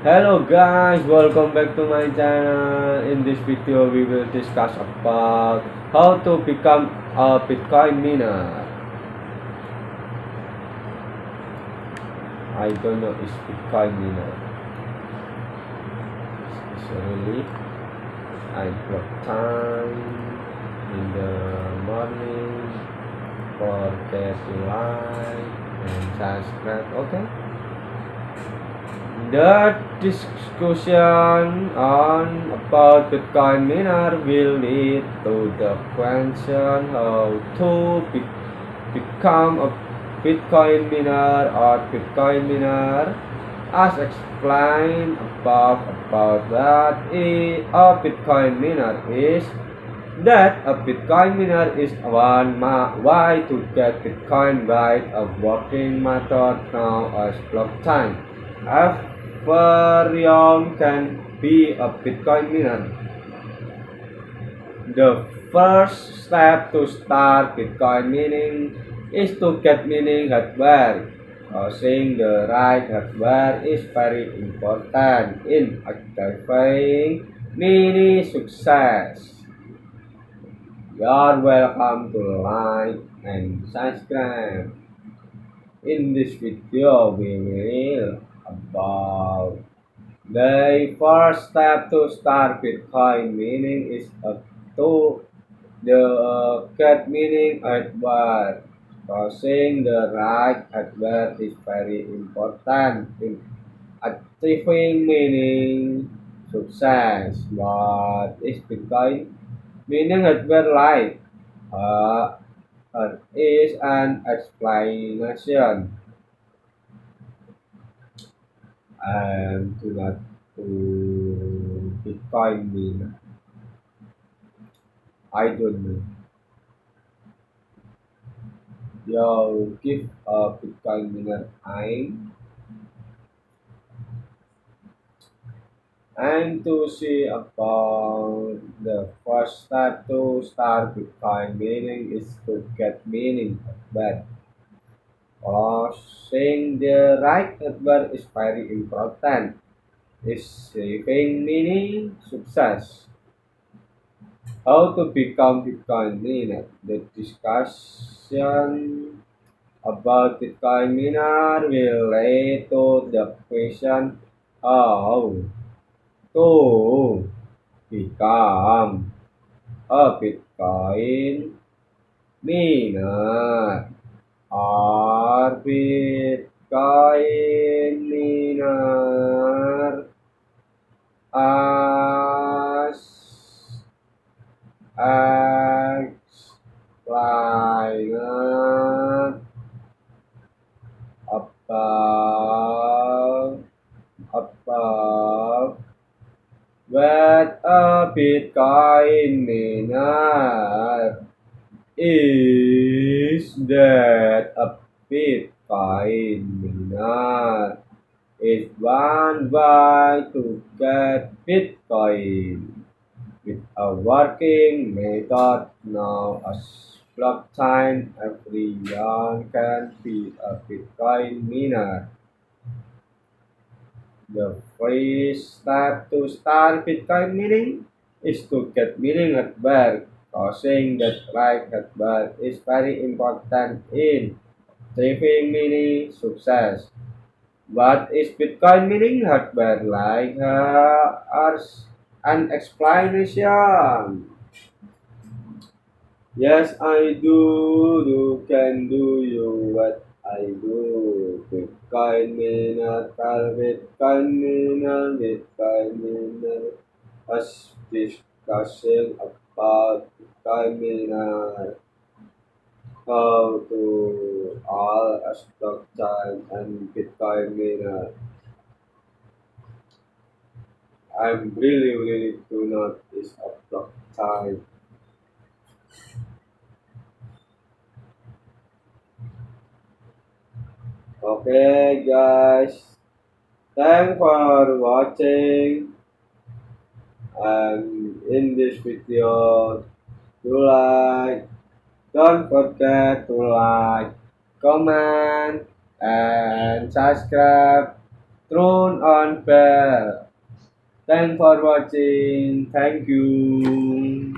Hello guys, welcome back to my channel. In this video, we will discuss about how to become a Bitcoin miner. I don't know is Bitcoin miner. It's really I block time in the morning for get to like and subscribe. Okay. The discussion on about Bitcoin miner will lead to the question how to become a Bitcoin miner or Bitcoin miner. As explained above about that a Bitcoin miner is that a Bitcoin miner is one way to get Bitcoin by a working method known as blockchain. Everyone can be a Bitcoin miner. The first step to start Bitcoin mining is to get mining hardware. Using the right hardware is very important in achieving mini success. You're welcome to like and subscribe. In this video, we will about the first step to start Bitcoin mining is to the get mining hardware. Using the right hardware is very important in achieving mining success. What is Bitcoin mining hardware like? Is an explanation and to not to Bitcoin miner. I don't know. You give a Bitcoin miner and to see about the first step to start Bitcoin mining is to get mining hardware. Using the right hardware is very important. Is saving mining success. How to become Bitcoin miner? The discussion about Bitcoin miner will lead to the question how to become a Bitcoin miner or Bitcoin miner as explained above above what a Bitcoin miner is that a Bitcoin miner is one way to get Bitcoin with a working method known as blockchain. Everyone can be a Bitcoin miner. The first step to start Bitcoin mining is to get mining hardware. Causing that right hardware is very important in achieving mining success. What is Bitcoin mining hardware like? As an explanation. Yes, I do. Do can do you what I do. Bitcoin miner, Bitcoin miner, Bitcoin miner. Us discussing about Bitcoin miner, how to all a stock time and Bitcoin miner. I'm really do not is a block time. Okay, guys. Thanks for watching. And in this video, to like. Don't forget to like, comment, and subscribe throne unfair. Thanks for watching. Thank you.